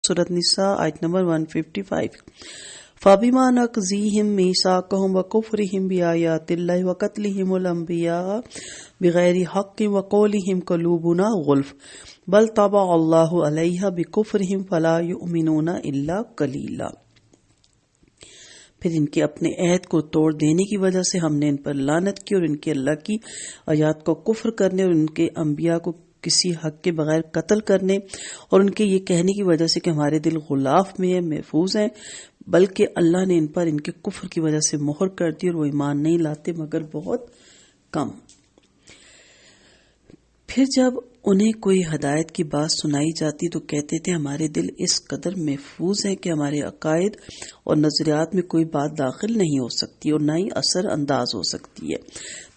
سورۃ نساء آیت نمبر 155. فَبِمَا نَقْضِihِم مِّيثَاقَهُمْ وَكُفْرِهِم بِآيَاتِ اللَّهِ وَقَتْلِهِمُ الْأَنبِيَاءَ بِغَيْرِ حَقٍّ وَقَوْلِهِمْ قُلُوبُنَا غُلْفٌ بَلْ طَبَعَ اللَّهُ عَلَيْهَا بِكُفْرِهِمْ فَلَا يُؤْمِنُونَ إِلَّا قَلِيلًا. پھر ان کے اپنے عہد کو توڑ دینے کی وجہ سے ہم نے ان پر لعنت کی، اور ان کے اللہ کی آیات کو کفر کرنے اور ان کے انبیاء کو کسی حق کے بغیر قتل کرنے اور ان کے یہ کہنے کی وجہ سے کہ ہمارے دل غلاف میں ہیں، محفوظ ہیں، بلکہ اللہ نے ان پر ان کے کفر کی وجہ سے مہر کر دی اور وہ ایمان نہیں لاتے مگر بہت کم. پھر جب انہیں کوئی ہدایت کی بات سنائی جاتی تو کہتے تھے ہمارے دل اس قدر محفوظ ہیں کہ ہمارے عقائد اور نظریات میں کوئی بات داخل نہیں ہو سکتی اور نہ ہی اثر انداز ہو سکتی ہے،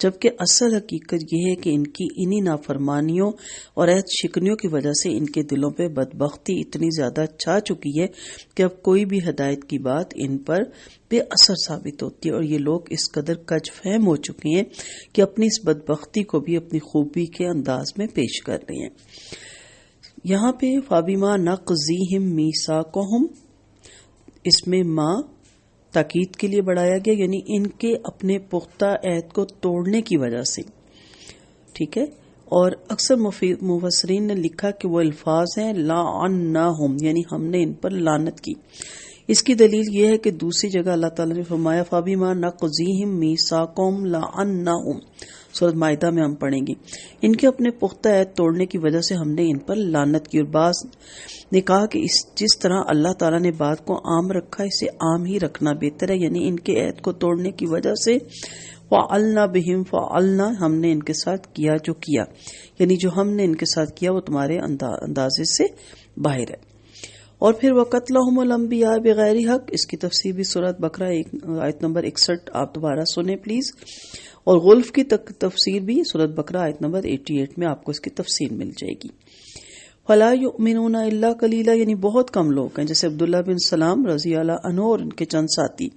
جبکہ اصل حقیقت یہ ہے کہ ان کی انہی نافرمانیوں اور عہد شکنیوں کی وجہ سے ان کے دلوں پہ بدبختی اتنی زیادہ چھا چکی ہے کہ اب کوئی بھی ہدایت کی بات ان پر بے اثر ثابت ہوتی ہے، اور یہ لوگ اس قدر کج فہم ہو چکے ہیں کہ اپنی اس بدبختی کو بھی اپنی خوبی کے انداز میں پیش کر رہے ہیں. یہاں پہ فَبِمَا نَقْضِihِم مِّيثَاقَهُم، اس میں ما تاکید کے لیے بڑھایا گیا، یعنی ان کے اپنے پختہ عہد کو توڑنے کی وجہ سے. ٹھیک ہے، اور اکثر مفسرین نے لکھا کہ وہ الفاظ ہیں لعناہم، یعنی ہم نے ان پر لعنت کی. اس کی دلیل یہ ہے کہ دوسری جگہ اللہ تعالیٰ نے فرمایا فَبِمَا نَقْضِihِم مِّيثَاقَهُم لَعَنَّاهُم، سورۃ مائدہ میں ہم پڑھیں گے. ان کے اپنے پختہ عہد توڑنے کی وجہ سے ہم نے ان پر لعنت کی. اور بعض نے کہا کہ جس طرح اللہ تعالیٰ نے بات کو عام رکھا اسے عام ہی رکھنا بہتر ہے، یعنی ان کے عہد کو توڑنے کی وجہ سے فَعَلْنَا بِهِمْ فَعَلْنَا، ہم نے ان کے ساتھ کیا جو کیا، یعنی جو ہم نے ان کے ساتھ کیا وہ تمہارے اندازے سے باہر ہے. اور پھر وَقَتْلَهُمُ الْأَنْبِيَاءَ بِغَيْرِ حَقٍّ، اس کی تفسیر بھی سورۃ بقرہ آیت نمبر 61 آپ دوبارہ سنیں پلیز. اور غلف کی تفسیر بھی سورۃ بقرہ آیت نمبر 88 میں آپ کو اس کی تفسیر مل جائے گی. فَلَا يُؤْمِنُونَ إِلَّا قَلِيلًا، یعنی بہت کم لوگ ہیں، جیسے عبداللہ بن سلام رضی اللہ عنہ اور ان کے چند ساتھی،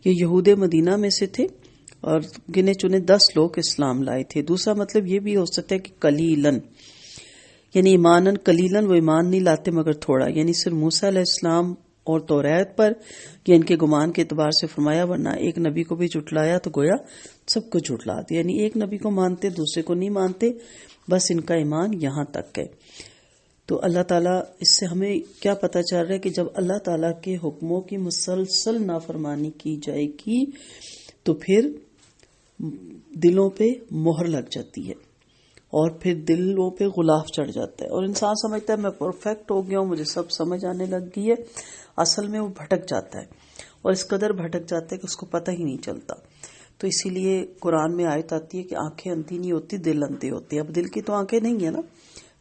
یہ یہود مدینہ میں سے تھے اور گنے چنے 10 لوگ اسلام لائے تھے. دوسرا مطلب یہ بھی ہو سکتا ہے کہ قلیلاً، یعنی ایماناً قلیلاً، وہ ایمان نہیں لاتے مگر تھوڑا، یعنی صرف موسیٰ علیہ السلام اور توریت پر یا ان کے گمان کے اعتبار سے فرمایا، ورنہ ایک نبی کو بھی جھٹلایا تو گویا سب کو جھٹلا دیا، یعنی ایک نبی کو مانتے دوسرے کو نہیں مانتے، بس ان کا ایمان یہاں تک ہے. تو اللہ تعالیٰ اس سے ہمیں کیا پتہ چل رہا ہے کہ جب اللہ تعالیٰ کے حکموں کی مسلسل نافرمانی کی جائے گی تو پھر دلوں پہ مہر لگ جاتی ہے اور پھر دلوں پہ غلاف چڑھ جاتا ہے، اور انسان سمجھتا ہے میں پرفیکٹ ہو گیا ہوں، مجھے سب سمجھ آنے لگ گئی ہے. اصل میں وہ بھٹک جاتا ہے، اور اس قدر بھٹک جاتا ہے کہ اس کو پتہ ہی نہیں چلتا. تو اسی لیے قرآن میں آیت آتی ہے کہ آنکھیں اندھی نہیں ہوتی، دل اندھے ہوتے ہیں. اب دل کی تو آنکھیں نہیں ہیں نا،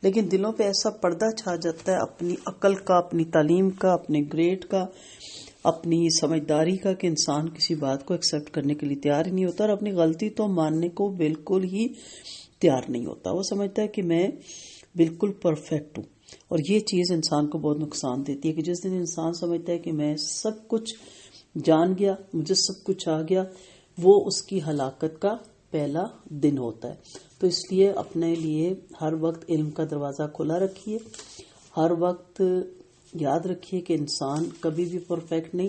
لیکن دلوں پہ ایسا پردہ چھا جاتا ہے اپنی عقل کا، اپنی تعلیم کا، اپنے گریڈ کا، اپنی سمجھداری کا، کہ انسان کسی بات کو ایکسیپٹ کرنے کے لیے تیار ہی نہیں ہوتا، اور اپنی غلطی تو ماننے کو بالکل ہی تیار نہیں ہوتا. وہ سمجھتا ہے کہ میں بالکل پرفیکٹ ہوں، اور یہ چیز انسان کو بہت نقصان دیتی ہے کہ جس دن انسان سمجھتا ہے کہ میں سب کچھ جان گیا، مجھے سب کچھ آ گیا، وہ اس کی ہلاکت کا پہلا دن ہوتا ہے. تو اس لیے اپنے لیے ہر وقت علم کا دروازہ کھلا رکھیے، ہر وقت یاد رکھیے کہ انسان کبھی بھی پرفیکٹ نہیں.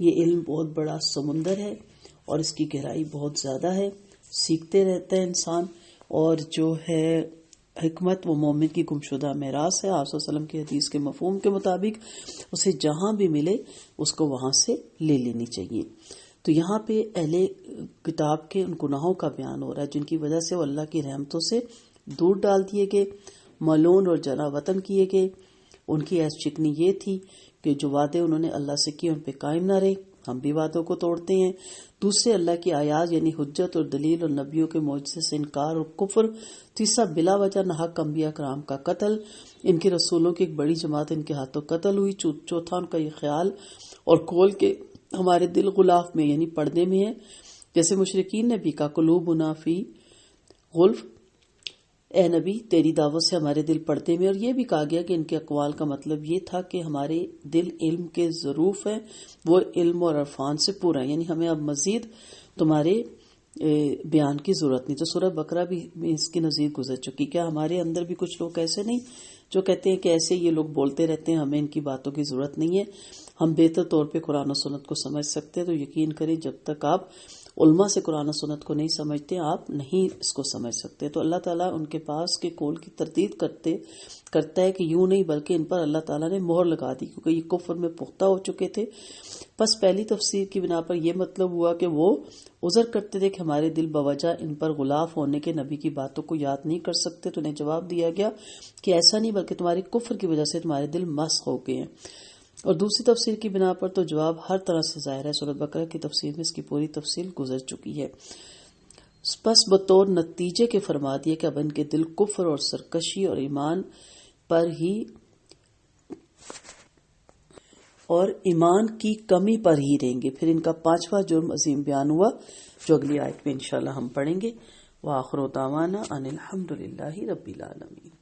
یہ علم بہت بڑا سمندر ہے اور اس کی گہرائی بہت زیادہ ہے، سیکھتے رہتا ہے انسان، اور جو ہے حکمت وہ مومن کی گمشدہ میراث ہے. آپ صلی اللہ علیہ وسلم کی حدیث کے مفہوم کے مطابق اسے جہاں بھی ملے اس کو وہاں سے لے لینی چاہیے. تو یہاں پہ اہل کتاب کے ان گناہوں کا بیان ہو رہا ہے جن کی وجہ سے وہ اللہ کی رحمتوں سے دور ڈال دیے گئے، ملعون اور جلا وطن کیے گئے. ان کی عہد شکنی یہ تھی کہ جو وعدے انہوں نے اللہ سے کیے ان پہ قائم نہ رہے. ہم بھی وعدوں کو توڑتے ہیں. دوسرے اللہ کی آیات یعنی حجت اور دلیل اور نبیوں کے معجزے سے انکار اور کفر. تیسرا بلا وجہ ناحق انبیاء کرام کا قتل، ان کے رسولوں کی ایک بڑی جماعت ان کے ہاتھوں قتل ہوئی. چوتھا ان کا یہ خیال اور قول کہ ہمارے دل غلاف میں یعنی پردے میں ہیں، جیسے مشرکین نے بھی کہا قلوبنا فی غلف، اے نبی تیری دعوت سے ہمارے دل پردے میں. اور یہ بھی کہا گیا کہ ان کے اقوال کا مطلب یہ تھا کہ ہمارے دل علم کے ظروف ہیں، وہ علم اور عرفان سے پورا ہے، یعنی ہمیں اب مزید تمہارے بیان کی ضرورت نہیں. تو سورہ بقرہ بھی اس کی نظیر گزر چکی. کیا ہمارے اندر بھی کچھ لوگ ایسے نہیں جو کہتے ہیں کہ ایسے یہ لوگ بولتے رہتے ہیں، ہمیں ان کی باتوں کی ضرورت نہیں ہے، ہم بہتر طور پہ قرآن و سنت کو سمجھ سکتے ہیں؟ تو یقین کریں جب تک آپ علماء سے قرآن و سنت کو نہیں سمجھتے آپ نہیں اس کو سمجھ سکتے. تو اللہ تعالیٰ ان کے پاس کے قول کی تردید کرتا ہے کہ یوں نہیں بلکہ ان پر اللہ تعالیٰ نے مہر لگا دی کیونکہ یہ کفر میں پختہ ہو چکے تھے. بس پہلی تفسیر کی بنا پر یہ مطلب ہوا کہ وہ عذر کرتے تھے کہ ہمارے دل بوجہ ان پر غلاف ہونے کے نبی کی باتوں کو یاد نہیں کر سکتے. تو انہیں جواب دیا گیا کہ ایسا نہیں بلکہ تمہارے کفر کی وجہ سے تمہارے دل مسخ ہو گئے ہیں. اور دوسری تفسیر کی بنا پر تو جواب ہر طرح سے ظاہر ہے. سورۃ بقرہ کی تفسیر میں اس کی پوری تفصیل گزر چکی ہے. بس بطور نتیجے کے فرما دیا کہ اب ان کے دل کفر اور سرکشی اور ایمان کی کمی پر ہی رہیں گے. پھر ان کا 5واں جرم عظیم بیان ہوا جو اگلی آیت میں انشاءاللہ ہم پڑھیں گے. وآخر دعوانا ان الحمد للہ رب العالمین.